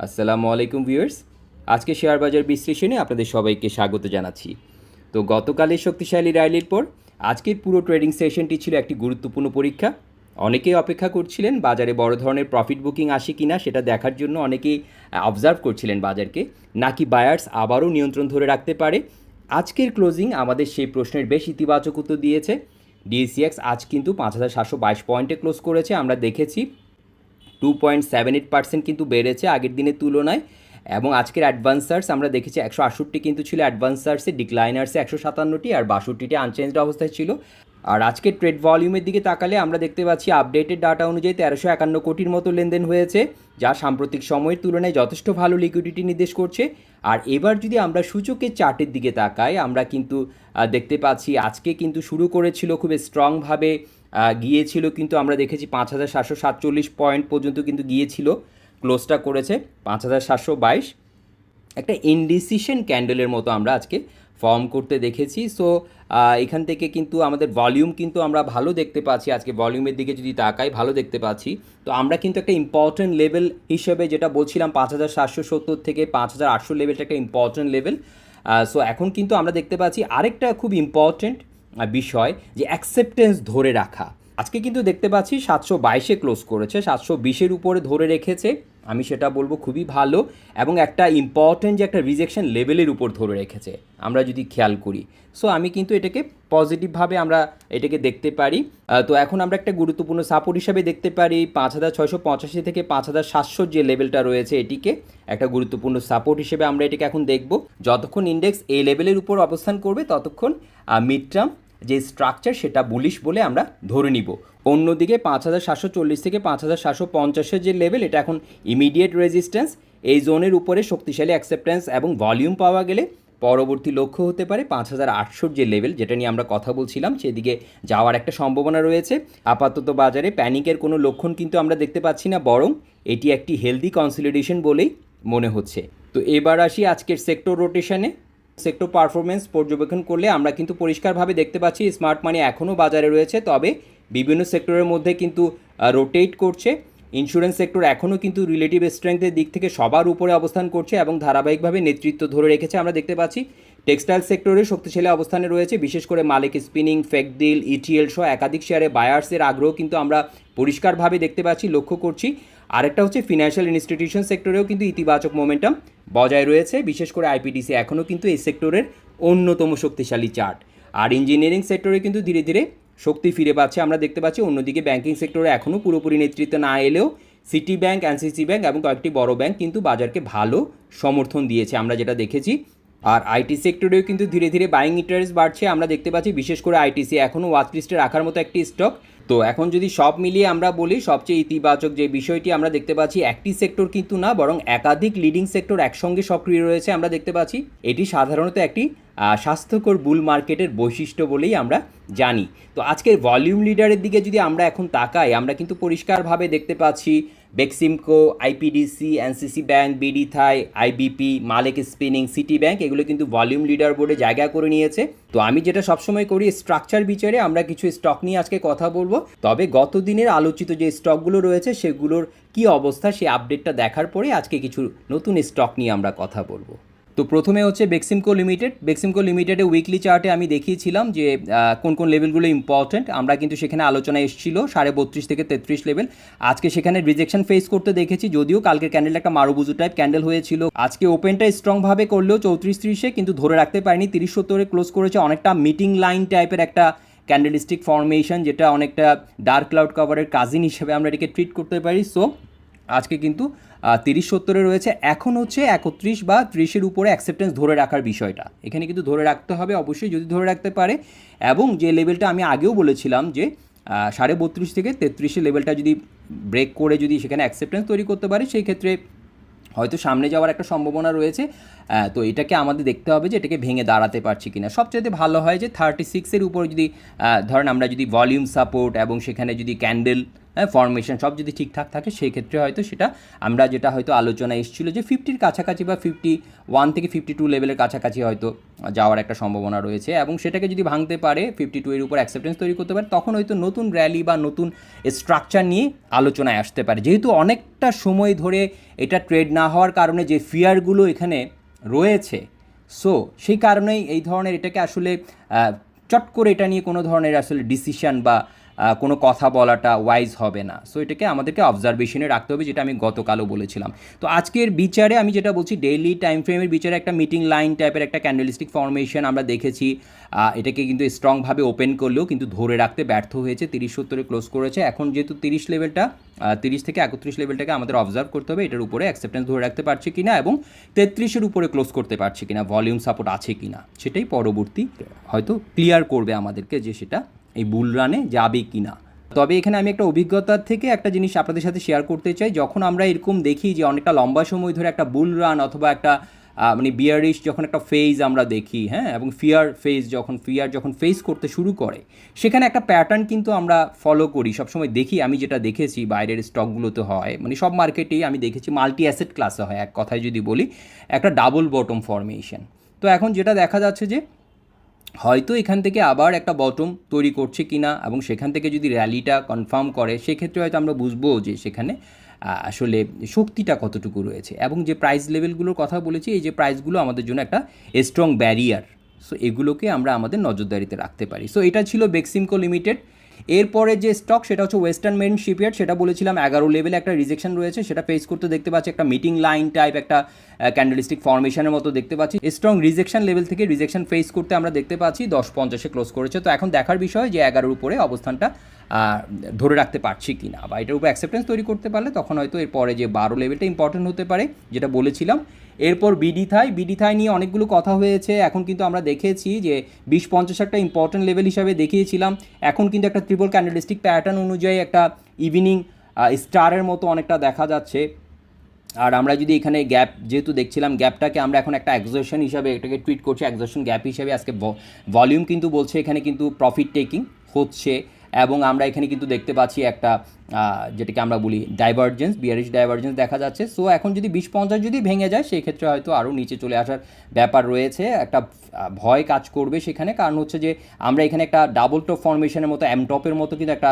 আসসালামু আলাইকুম ভিউয়ার্স। আজকে শেয়ার বাজার বিশ্লেষণে আপনাদের সবাইকে স্বাগত জানাচ্ছি। তো গতকালের শক্তিশালী র্যালির পর আজকের পুরো ট্রেডিং সেশনটি ছিল একটি গুরুত্বপূর্ণ পরীক্ষা। অনেকেই অপেক্ষা করছিলেন বাজারে বড় ধরনের প্রফিট বুকিং আসে কিনা সেটা দেখার জন্য। অনেকেই অবজার্ভ করছিলেন বাজারকে, নাকি বায়ার্স আবারও নিয়ন্ত্রণ ধরে রাখতে পারে। আজকের ক্লোজিং আমাদের সেই প্রশ্নের বেশ ইতিবাচক উত্তর দিয়েছে। ডিএসিএক্স আজ কিন্তু 5,722 পয়েন্টে ক্লোজ করেছে। আমরা দেখেছি 2.78% কিন্তু বেড়েছে আগের দিনের তুলনায়। এবং আজকের অ্যাডভান্সার্স আমরা দেখেছি 168 কিন্তু ছিল অ্যাডভান্সার্সে, ডিক্লাইনার্সে 157টি, আর 62টি আনচেঞ্জড অবস্থায় ছিল। আর আজকের ট্রেড ভলিউমের দিকে তাকালে আমরা দেখতে পাচ্ছি আপডেটেড ডাটা অনুযায়ী 1351 কোটির মতো লেনদেন হয়েছে, যা সাম্প্রতিক সময়ের তুলনায় যথেষ্ট ভালো লিকুইডিটি নির্দেশ করছে। আর এবার যদি আমরা সূচকের চার্টের দিকে তাকাই, আমরা কিন্তু দেখতে পাচ্ছি আজকে কিন্তু শুরু করেছিল খুব স্ট্রংভাবে, গিয়েছিল কিন্তু আমরা দেখেছি 5,747 পয়েন্ট পর্যন্ত কিন্তু গিয়েছিল, ক্লোজটা করেছে 5,722। একটা ইনডিসিশন ক্যান্ডেলের মতো আমরা আজকে ফর্ম করতে দেখেছি। সো এখান থেকে কিন্তু আমাদের ভলিউম কিন্তু আমরা ভালো দেখতে পাচ্ছি। আজকে ভলিউমের দিকে যদি তাকাই ভালো দেখতে পাচ্ছি। তো আমরা কিন্তু একটা ইম্পর্টেন্ট লেভেল হিসেবে যেটা বলছিলাম 5,770 থেকে 5,800 লেভেলটা একটা ইম্পর্টেন্ট লেভেল। সো এখন কিন্তু আমরা দেখতে পাচ্ছি আরেকটা খুব ইম্পর্টেন্ট বিষয়, যে অ্যাকসেপ্টেন্স ধরে রাখা। আজকে কিন্তু দেখতে পাচ্ছি 722-এ ক্লোজ করেছে, 720-এর উপরে ধরে রেখেছে। আমি সেটা বলবো খুবই ভালো, এবং একটা ইম্পর্টেন্ট যে একটা রিজেকশন লেভেলের উপর ধরে রেখেছে আমরা যদি খেয়াল করি। সো আমি কিন্তু এটাকে পজিটিভভাবে আমরা এটাকে দেখতে পারি। তো এখন আমরা একটা গুরুত্বপূর্ণ সাপোর্ট হিসাবে দেখতে পারি 5,685 থেকে 5,700 যে লেভেলটা রয়েছে, এটিকে একটা গুরুত্বপূর্ণ সাপোর্ট হিসেবে আমরা এটাকে এখন দেখব। যতক্ষণ ইন্ডেক্স এই লেভেলের উপর অবস্থান করবে ততক্ষণ মিড টার্ম যে স্ট্রাকচার সেটা বুলিশ বলে আমরা ধরে নিব। অন্যদিকে 5,740 থেকে 5,750-এর যে লেভেল, এটা এখন ইমিডিয়েট রেজিস্ট্যান্স। এই জোনের উপরে শক্তিশালী অ্যাকসেপ্টেন্স এবং ভলিউম পাওয়া গেলে পরবর্তী লক্ষ্য হতে পারে 5,800 যে লেভেল, যেটা নিয়ে আমরা কথা বলছিলাম, সেদিকে যাওয়ার একটা সম্ভাবনা রয়েছে। আপাতত বাজারে প্যানিকের কোনো লক্ষণ কিন্তু আমরা দেখতে পাচ্ছি না, বরং এটি একটি হেলদি কনসলিডেশন বলেই মনে হচ্ছে। তো এবার আসি আজকের সেক্টর রোটেশনে। সেক্টর পারফরমেন্স পর্যবেক্ষণ করলে আমরা কিন্তু পরিষ্কারভাবে দেখতে পাচ্ছি স্মার্ট মানি এখনও বাজারে রয়েছে, তবে বিভিন্ন সেক্টরের মধ্যে কিন্তু রোটেট করছে। ইন্স্যুরেন্স সেক্টর এখনও কিন্তু রিলেটিভ স্ট্রেংথের দিক থেকে সবার উপরে অবস্থান করছে এবং ধারাবাহিকভাবে নেতৃত্ব ধরে রেখেছে আমরা দেখতে পাচ্ছি। টেক্সটাইল সেক্টরে শক্তিশালী অবস্থানে রয়েছে, বিশেষ করে মালিক স্পিনিং, ফেকডিল, ইটিএল সহ একাধিক শেয়ারে বায়ার্সের আগ্রহ কিন্তু আমরা পরিষ্কারভাবে দেখতে পাচ্ছি, লক্ষ্য করছি। আরেকটা হচ্ছে ফিনান্সিয়াল ইনস্টিটিউশন সেক্টরেও কিন্তু ইতিবাচক মোমেন্টাম বজায় রয়েছে, বিশেষ করে আইপিডিসি এখনও কিন্তু এই সেক্টরের অন্যতম শক্তিশালী চার্ট। আর ইঞ্জিনিয়ারিং সেক্টরে কিন্তু ধীরে ধীরে শক্তি ফিরে পাচ্ছে আমরা দেখতে পাচ্ছি। অন্যদিকে ব্যাংকিং সেক্টরে এখনও পুরোপুরি নেতৃত্ব না এলেও সিটি ব্যাংক, এনসিসি ব্যাংক এবং কয়েকটি বড় ব্যাংক কিন্তু বাজারকে ভালো সমর্থন দিয়েছে আমরা যেটা দেখেছি। আর আইটি সেক্টরেও কিন্তু ধীরে ধীরে বাইং ইন্টারেস্ট বাড়ছে আমরা দেখতে পাচ্ছি, বিশেষ করে আইটিসি এখনও ওয়াচ লিস্টে রাখার মতো একটি স্টক। তো এখন যদি সব মিলিয়ে আমরা বলি, সবচেয়ে ইতিবাচক যে বিষয়টি আমরা দেখতে পাচ্ছি, একটি সেক্টর কিন্তু না, বরং একাধিক লিডিং সেক্টর একসঙ্গে সক্রিয় রয়েছে আমরা দেখতে পাচ্ছি। এটি সাধারণত একটি স্বাস্থ্যকর বুল মার্কেটের বৈশিষ্ট্য বলেই আমরা জানি। তো আজকের ভলিউম লিডারের দিকে যদি আমরা এখন তাকাই, আমরা কিন্তু পরিষ্কারভাবে দেখতে পাচ্ছি Beximco, IPDC, NCC bank, BD Thai, IBP, Malek spinning, city bank এগুলো কিন্তু ভলিউম লিডার বোর্ডে জায়গা করে নিয়েছে। তো আমি যেটা সবসময় করি, স্ট্রাকচার বিচারে আমরা কিছু স্টক নিয়ে আজকে কথা বলবো, তবে গত দিনের আলোচিত যে স্টকগুলো রয়েছে সেগুলোর কি অবস্থা সেই আপডেটটা দেখার পরে আজকে কিছু নতুন স্টক নিয়ে আমরা কথা বলবো। তো প্রথমে হচ্ছে বেক্সিমকো লিমিটেড। বেক্সিমকো লিমিটেডে উইকলি চার্টে আমি দেখিয়েছিলাম যে কোন কোন লেভেলগুলো ইম্পর্টেন্ট, আমরা কিন্তু সেখানে আলোচনা এসেছিল 32.5 থেকে 33 লেভেল। আজকে সেখানে রিজেকশন ফেস করতে দেখেছি, যদিও কালকের ক্যান্ডেল একটা মারুবুজু টাইপ ক্যান্ডেল হয়েছিল। আজকে ওপেনটা স্ট্রংভাবে করলেও 34.30-এ কিন্তু ধরে রাখতে পারিনি, 30.70-এ ক্লোজ করেছে। অনেকটা মিটিং লাইন টাইপের একটা ক্যান্ডেলস্টিক ফর্মেশন, যেটা অনেকটা ডার্ক ক্লাউড কভারের কাজিন হিসেবে আমরা এটাকে ট্রিট করতে পারি। সো আজকে কিন্তু 30-70-এ রয়েছে। এখন হচ্ছে 31 বা 30-এর উপরে অ্যাকসেপ্টেন্স ধরে রাখার বিষয়টা, এখানে কিন্তু ধরে রাখতে হবে অবশ্যই, যদি ধরে রাখতে পারে। এবং যে লেভেলটা আমি আগেও বলেছিলাম যে 32.5 থেকে 33-এর লেভেলটা যদি ব্রেক করে যদি সেখানে অ্যাকসেপ্টেন্স তৈরি করতে পারে, সেই ক্ষেত্রে হয়তো সামনে যাওয়ার একটা সম্ভাবনা রয়েছে। তো এটাকে আমাদের দেখতে হবে যে এটাকে ভেঙে দাঁড়াতে পারছি কিনা। সবচেয়ে ভালো হয় যে 36-এর উপরে যদি ধরেন আমরা যদি ভলিউম সাপোর্ট এবং সেখানে যদি ক্যান্ডেল ফর্মেশন সব যদি ঠিকঠাক থাকে, সেই ক্ষেত্রে হয়তো সেটা আমরা যেটা হয়তো আলোচনা এসেছিলো যে 50-র কাছাকাছি বা 51 থেকে 52 লেভেলের কাছাকাছি হয়তো যাওয়ার একটা সম্ভাবনা রয়েছে, এবং সেটাকে যদি ভাঙতে পারে 52 এর উপর অ্যাকসেপ্টেন্স তৈরি করতে পারে, তখন হয়তো নতুন র্যালি বা নতুন স্ট্রাকচার নিয়ে আলোচনায় আসতে পারে। যেহেতু অনেকটা সময় ধরে এটা ট্রেড না হওয়ার কারণে যে ফিয়ারগুলো এখানে রয়েছে, সো সেই কারণেই এই ধরনের এটাকে আসলে চট করে এটা নিয়ে কোনো ধরনের আসলে ডিসিশন বা কোনো কথা বলাটা ওয়াইজ হবে না। সো এটাকে আমাদেরকে অবজারভেশনে রাখতে হবে, যেটা আমি গতকালও বলেছিলাম। তো আজকের বিচারে আমি যেটা বলছি, ডেইলি টাইম ফ্রেমের বিচারে একটা মিটিং লাইন টাইপের একটা ক্যান্ডেলস্টিক ফর্মেশন আমরা দেখেছি। এটাকে কিন্তু স্ট্রংভাবে ওপেন করলেও কিন্তু ধরে রাখতে ব্যর্থ হয়েছে, 30-70 ক্লোজ করেছে। এখন যেহেতু 30 লেভেলটা 30 থেকে 31 লেভেলটাকে আমাদের অবজার্ভ করতে হবে, এটার উপরে অ্যাকসেপ্টেন্স ধরে রাখতে পারছে কিনা এবং 33-এর উপরে ক্লোজ করতে পারছে কিনা, ভলিউম সাপোর্ট আছে কিনা, সেটাই পরবর্তী হয়তো ক্লিয়ার করবে আমাদেরকে যে সেটা এই বুল রানে যাবে কি না। তবে এখানে আমি একটা অভিজ্ঞতার থেকে একটা জিনিস আপনাদের সাথে শেয়ার করতে চাই। যখন আমরা এরকম দেখি যে অনেকটা লম্বা সময় ধরে একটা বুল রান অথবা একটা মানে বিয়ারিশ যখন একটা ফেজ আমরা দেখি, হ্যাঁ, এবং ফিয়ার যখন ফেস করতে শুরু করে, সেখানে একটা প্যাটার্ন কিন্তু আমরা ফলো করি সবসময়। দেখি, আমি যেটা দেখেছি বাইরের স্টকগুলোতে হয়, মানে সব মার্কেটেই আমি দেখেছি, মাল্টি অ্যাসেট ক্লাসে হয়, এক কথায় যদি বলি একটা ডাবল বটম ফর্মেশন। তো এখন যেটা দেখা যাচ্ছে যে হয়তো এখান থেকে আবার একটা বটম তৈরি করছে কিনা, এবং সেখান থেকে যদি র্যালিটা কনফার্ম করে, সেক্ষেত্রে হয়তো আমরা বুঝবো যে সেখানে আসলে শক্তিটা কতটুকু রয়েছে। এবং যে প্রাইস লেভেলগুলোর কথা বলেছি, এই যে প্রাইসগুলো আমাদের জন্য একটা স্ট্রং ব্যারিয়ার, সো এগুলোকে আমরা আমাদের নজরদারিতে রাখতে পারি। সো এটা ছিল বেক্সিমকো লিমিটেড। এরপরে যে স্টক সেটা হচ্ছে ওয়েস্টার্ন মেরিন শিপইয়ার্ড। সেটা বলেছিলাম 11 লেভেলে একটা রিজেকশন রয়েছে, সেটা ফেস করতে দেখতে পাচ্ছি একটা মিটিং লাইন টাইপ একটা ক্যান্ডেলস্টিক ফর্মেশনের মতো দেখতে পাচ্ছি। স্ট্রং রিজেকশন লেভেল থেকে রিজেকশন ফেস করতে আমরা দেখতে পাচ্ছি 10.50-এ ক্লোজ করেছে। তো এখন দেখার বিষয় যে 11-এর উপরে অবস্থানটা ধরে রাখতে পারছি কি না, বা এটার উপর অ্যাকসেপ্টেন্স তৈরি করতে পারলে তখন হয়তো এরপরে যে 12 লেভেলটা ইম্পর্টেন্ট হতে পারে, যেটা বলেছিলাম। এরপর বিডি থাই নিয়ে অনেকগুলো কথা হয়েছে। এখন কিন্তু আমরা দেখেছি যে 20-50 একটা ইম্পর্টেন্ট লেভেল হিসাবে দেখিয়েছিলাম। এখন কিন্তু একটা ট্রিপল ক্যান্ডেলস্টিক প্যাটার্ন অনুযায়ী একটা ইভিনিং স্টারের মতো অনেকটা দেখা যাচ্ছে। আর আমরা যদি এখানে গ্যাপ যেহেতু দেখছিলাম, গ্যাপটাকে আমরা এখন একটা এক্সজশন হিসাবে এটাকে ট্রিট করছি, এক্সজশন গ্যাপ হিসাবে। আজকে ভলিউম কিন্তু বলছে এখানে কিন্তু প্রফিট টেকিং হচ্ছে, এবং আমরা এখানে কিন্তু দেখতে পাচ্ছি একটা যেটাকে আমরা বলি ডাইভার্জেন্স, বিয়ারিশ ডাইভার্জেন্স দেখা যাচ্ছে। সো এখন যদি 20-50 যদি ভেঙে যায়, সেই ক্ষেত্রে হয়তো আরও নিচে চলে আসার ব্যাপার রয়েছে, একটা ভয় কাজ করবে সেখানে। কারণ হচ্ছে যে আমরা এখানে একটা ডাবল টপ ফর্মেশনের মতো, এম টপের মতো কিন্তু একটা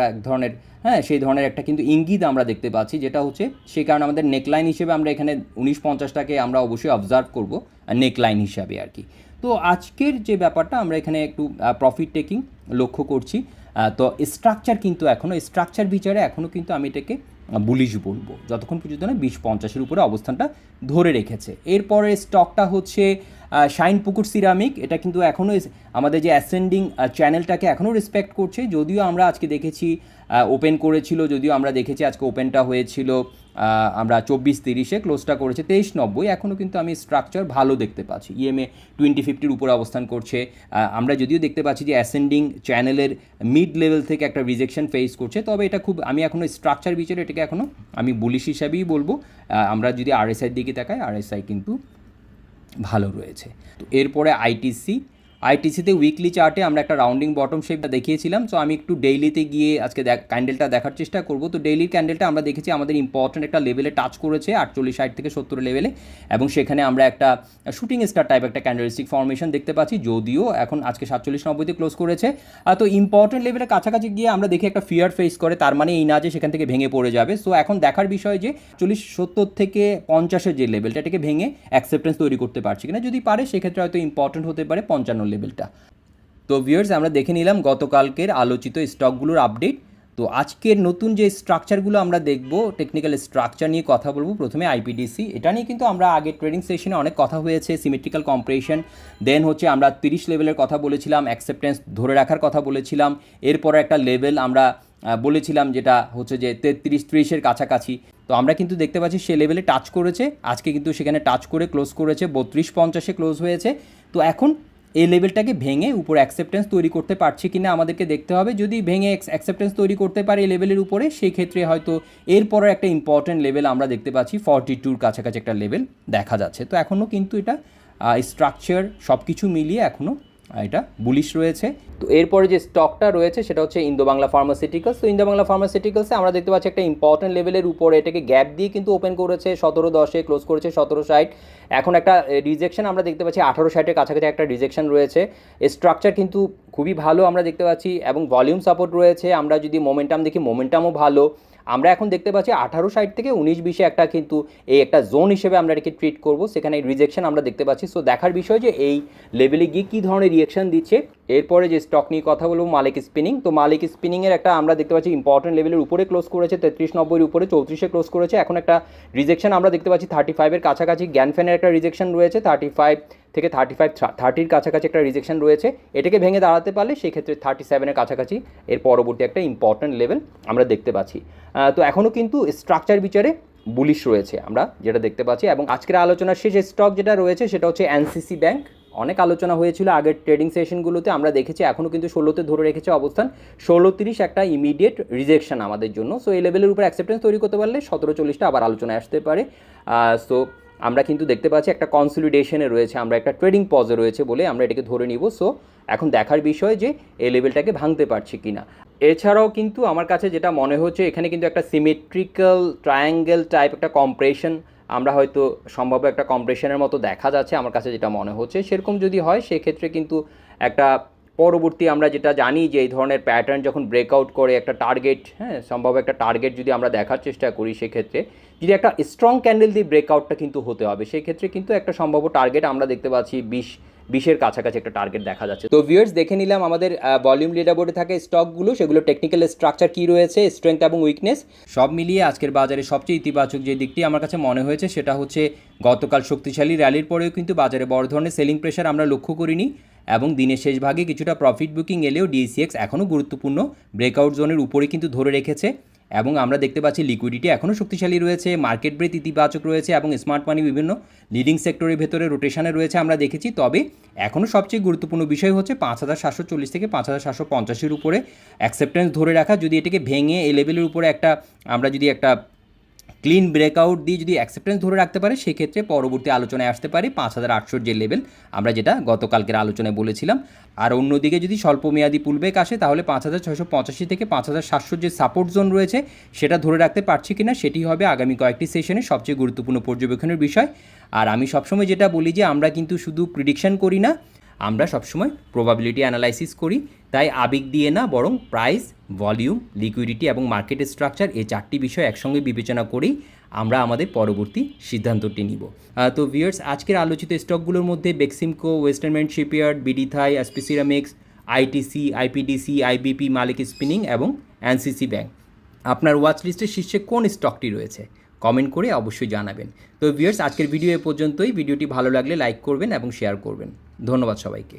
এক ধরনের, হ্যাঁ, সেই ধরনের একটা কিন্তু ইঙ্গিত আমরা দেখতে পাচ্ছি, যেটা হচ্ছে সেই কারণে আমাদের নেকলাইন হিসেবে আমরা এখানে 19-50টাকে আমরা অবশ্যই অবজার্ভ করবো নেকলাইন হিসাবে আর কি। তো আজকের যে ব্যাপারটা আমরা এখানে একটু প্রফিট টেকিং লক্ষ্য করছি। তো স্ট্রাকচার কিন্তু স্ট্রাকচার বিচারে এখনও কিন্তু আমি এটাকে বুলিশ বলবো, যতক্ষণ পর্যন্ত না 20-50-এর উপরে অবস্থানটা ধরে রেখেছে। এরপরে স্টকটা হচ্ছে শাইনপুকুর সিরামিক। এটা কিন্তু এখনও আমাদের যে অ্যাসেন্ডিং চ্যানেলটাকে এখনও রেসপেক্ট করছে, যদিও আমরা আজকে দেখেছি ওপেন করেছিল, যদিও আমরা দেখেছি আজকে ওপেনটা হয়েছিল আমরা 24-30-এ, ক্লোজটা করেছে 23.90। এখনও কিন্তু আমি স্ট্রাকচার ভালো দেখতে পাচ্ছি, ইএমএ 20-50-র উপরে অবস্থান করছে। আমরা যদিও দেখতে পাচ্ছি যে অ্যাসেন্ডিং চ্যানেলের মিড লেভেল থেকে একটা রিজেকশন ফেস করছে, তবে এটা খুব, আমি এখনও স্ট্রাকচার বিচারে এটাকে এখনও আমি বুলিশ হিসাবেই বলবো। আমরা যদি আরএসআইয়ের দিকে তাকাই, আরএসআই কিন্তু ভালো রয়েছে। তো এরপরে আইটিসিতে উইকলি চার্টে আমরা একটা রাউন্ডিং বটম শেপটা দেখিয়েছিলাম। সো আমি একটু ডেইলিতে গিয়ে আজকে ক্যান্ডেলটা দেখার চেষ্টা করব। তো ডেইলির ক্যান্ডেলটা আমরা দেখেছি আমাদের ইম্পর্টেন্ট একটা লেভেলে টাচ করেছে, 48-60 থেকে 70 লেভেলে, এবং সেখানে আমরা একটা শুটিং স্টার টাইপ একটা ক্যান্ডেলস্টিক ফর্মেশন দেখতে পাচ্ছি, যদিও এখন আজকে 47-90-তে ক্লোজ করেছে। তো ইম্পর্টেন্ট লেভেলের কাছাকাছি গিয়ে আমরা দেখি একটা ফিয়ার ফেস করে, তার মানে এই না যে সেখান থেকে ভেঙে পড়ে যাবে। সো এখন দেখার বিষয় যে 40-70 থেকে 50-এর যে লেভেলটা, এটাকে ভেঙে অ্যাকসেপ্টেন্স তৈরি করতে পারছি কিনা। যদি পারে সেক্ষেত্রে হয়তো ইম্পর্টেন্ট হতে পারে 55 লেভেলটা। তো ভিউয়ার্স, আমরা দেখে নিলাম গতকালকের আলোচিত স্টকগুলোর আপডেট। তো আজকের নতুন যে স্ট্রাকচারগুলো আমরা দেখব, টেকনিক্যাল স্ট্রাকচার নিয়ে কথা বলবো। প্রথমে আইপিডিসি, এটা নিয়ে কিন্তু আমরা আগে ট্রেডিং সেশনে অনেক কথা হয়েছে, সিমেট্রিক্যাল কম্প্রেশন। দেন হচ্ছে আমরা 30 লেভেলের কথা বলেছিলাম, অ্যাকসেপ্টেন্স ধরে রাখার কথা বলেছিলাম। এরপরে একটা লেভেল আমরা বলেছিলাম যেটা হচ্ছে যে 33-30-এর কাছাকাছি। তো আমরা কিন্তু দেখতে পাচ্ছি সে লেভেলে টাচ করেছে, আজকে কিন্তু সেখানে টাচ করে ক্লোজ করেছে, 32-50-এ ক্লোজ হয়েছে। তো এখন এই লেভেলটাকে ভেঙে উপরে অ্যাকসেপ্টেন্স তৈরি করতে পারছে কিনা আমাদেরকে দেখতে হবে। যদি ভেঙে অ্যাকসেপ্টেন্স তৈরি করতে পারে এই লেভেলের উপরে, সেই ক্ষেত্রে হয়তো এরপরে একটা ইম্পর্টেন্ট লেভেল আমরা দেখতে পাচ্ছি 42-র কাছাকাছি একটা লেভেল দেখা যাচ্ছে। তো এখনও কিন্তু এটা স্ট্রাকচার সব কিছু মিলিয়ে এখনও এটা বুলিশ রয়েছে। তো এরপরে যে স্টকটা রয়েছে সেটা হচ্ছে ইন্দো বাংলা ফার্মাসিউটিক্যালস। তো ইন্দো বাংলা ফার্মাসিউটিক্যালসে আমরা দেখতে পাচ্ছি একটা ইম্পর্টেন্ট লেভেলের উপরে এটাকে গ্যাপ দিয়ে কিন্তু ওপেন করেছে 17.10-এ, ক্লোজ করেছে 17.60। এখন একটা রিজেকশন আমরা দেখতে পাচ্ছি 18.60-এর কাছাকাছি একটা রিজেকশন রয়েছে। স্ট্রাকচার কিন্তু খুবই ভালো আমরা দেখতে পাচ্ছি এবং ভলিউম সাপোর্ট রয়েছে। আমরা যদি মোমেন্টাম দেখি, মোমেন্টামও ভালো। আমরা এখন দেখতে পাচ্ছি 18.60 থেকে 19-20-এ একটা কিন্তু এই একটা জোন হিসেবে আমরা এটাকে ট্রিট করব, সেখানে রিজেকশন আমরা দেখতে পাচ্ছি। সো দেখার বিষয় যে এই লেভেলে গিয়ে কী ধরনের রিয়েকশন দিচ্ছে। এরপরে যে স্টক নিয়ে কথা বলবো মালিক স্পিনিং। তো মালিক স্পিনিংয়ের একটা আমরা দেখতে পাচ্ছি ইম্পর্টেন্ট লেভেলের উপরে ক্লোজ করেছে, 33.90-এর উপরে 34-এ ক্লোজ করেছে। এখন একটা রিজেকশন আমরা দেখতে পাচ্ছি 35-এর কাছাকাছি। জ্ঞানফ্যানের একটা রিজেকশন রয়েছে 35 থেকে 35-30-এর কাছাকাছি একটা রিজেকশন রয়েছে। এটাকে ভেঙে দাঁড়াতে পারলে সেক্ষেত্রে 37-এর কাছাকাছি এর পরবর্তী একটা ইম্পর্টেন্ট লেভেল আমরা দেখতে পাচ্ছি। তো এখনও কিন্তু স্ট্রাকচার বিচারে বুলিশ রয়েছে আমরা যেটা দেখতে পাচ্ছি। এবং আজকের আলোচনার শেষ স্টক যেটা রয়েছে সেটা হচ্ছে এনসিসি ব্যাংক। অনেক আলোচনা হয়েছিল আগের ট্রেডিং সেশনগুলোতে, আমরা দেখেছি এখনও কিন্তু 16-তে ধরে রেখেছে অবস্থান। 16.30 একটা ইমিডিয়েট রিজেকশন আমাদের জন্য। সো এই লেভেলের উপর অ্যাকসেপ্টেন্স তৈরি করতে পারলে 17.40টা আবার আলোচনায় আসতে পারে। সো আমরা কিন্তু দেখতে পাচ্ছি একটা কনসলিডেশনে রয়েছে, আমরা একটা ট্রেডিং পজে রয়েছে বলে আমরা এটাকে ধরে নিব। সো এখন দেখার বিষয় যে এই লেভেলটাকে ভাঙতে পারছি কিনা। এছাড়াও কিন্তু আমার কাছে যেটা মনে হচ্ছে এখানে কিন্তু একটা সিমেট্রিক্যাল ট্রায়াঙ্গেল টাইপ একটা কম্প্রেশন আমরা হয়তো সম্ভব একটা কম্প্রেশনের মতো দেখা যাচ্ছে আমার কাছে যেটা মনে হচ্ছে। সেরকম যদি হয় সেক্ষেত্রে কিন্তু একটা পরবর্তী আমরা যেটা জানি যে এই ধরনের প্যাটার্ন যখন ব্রেকআউট করে একটা টার্গেট, সম্ভব একটা টার্গেট যদি আমরা দেখার চেষ্টা করি, সেক্ষেত্রে যদি একটা স্ট্রং ক্যান্ডেল দিয়ে ব্রেকআউটটা কিন্তু হতে হবে, সেক্ষেত্রে কিন্তু একটা সম্ভাব্য টার্গেট আমরা দেখতে পাচ্ছি 20-এর কাছাকাছি একটা টার্গেট দেখা যাচ্ছে। তো ভিউয়ার্স দেখে নিলাম আমাদের ভলিউম লিডারবোর্ডে থাকে স্টকগুলো, সেগুলো টেকনিক্যাল স্ট্রাকচার কী রয়েছে, স্ট্রেংথ এবং উইকনেস সব মিলিয়ে আজকের বাজারে সবচেয়ে ইতিবাচক যে দিকটি আমার কাছে মনে হয়েছে সেটা হচ্ছে গতকাল শক্তিশালী র্যালির পরেও কিন্তু বাজারে বড় ধরনের সেলিং প্রেশার আমরা লক্ষ্য করিনি এবং দিনের শেষ ভাগে কিছুটা প্রফিট বুকিং এলেও ডিএসিএক্স এখনও গুরুত্বপূর্ণ ব্রেকআউট জোনের উপরে কিন্তু ধরে রেখেছে এবং আমরা দেখতে পাচ্ছি লিকুইডিটি এখনও শক্তিশালী রয়েছে, মার্কেট ব্রেথ ইতিবাচক রয়েছে এবং স্মার্ট মানি বিভিন্ন লিডিং সেক্টরের ভেতরে রোটেশনে রয়েছে আমরা দেখেছি। তবে এখনও সবচেয়ে গুরুত্বপূর্ণ বিষয় হচ্ছে 5,740 থেকে 5,750-এর উপরে অ্যাকসেপ্টেন্স ধরে রাখা। যদি এটাকে ভেঙে এই লেভেলের উপরে একটা আমরা যদি একটা ক্লিন ব্রেকআউট দিয়ে যদি অ্যাকসেপ্টেন্স ধরে রাখতে পারে, সেক্ষেত্রে পরবর্তী আলোচনায় আসতে পারে 5,800 যে লেভেল আমরা যেটা গতকালকের আলোচনায় বলেছিলাম। আর অন্যদিকে যদি স্বল্পমেয়াদী পুলব্যাক আসে তাহলে 5,685 থেকে 5,700 যে সাপোর্ট জোন রয়েছে সেটা ধরে রাখতে পারছি কিনা সেটি হবে আগামী কয়েকটি সেশনে সবচেয়ে গুরুত্বপূর্ণ পর্যবেক্ষণের বিষয়। আর আমি সবসময় যেটা বলি যে আমরা কিন্তু শুধু প্রিডিকশন করি না, আমরা সবসময় প্রবাবিলিটি অ্যানালাইসিস করি। তাই আবেগ দিয়ে না, বরং প্রাইস, ভলিউম, লিকুইডিটি এবং মার্কেট স্ট্রাকচার এই চারটি বিষয় একসঙ্গে বিবেচনা করেই আমরা আমাদের পরবর্তী সিদ্ধান্তটি নিব। তো ভিউয়ার্স আজকের আলোচিত স্টকগুলোর মধ্যে বেক্সিমকো, ওয়েস্টার্ন মেন্ট shipyard, BD Thai, SP ceramics, ITC, IPDC, IBP, Malek spinning এবং এনসিসি ব্যাংক। আপনার ওয়াচ লিস্টের শীর্ষে কোন স্টকটি রয়েছে কমেন্ট করে অবশ্যই জানাবেন। তো ভিউয়ার্স আজকের ভিডিও এ পর্যন্তই। ভিডিওটি ভালো লাগলে লাইক করবেন এবং শেয়ার করবেন। ধন্যবাদ সবাইকে।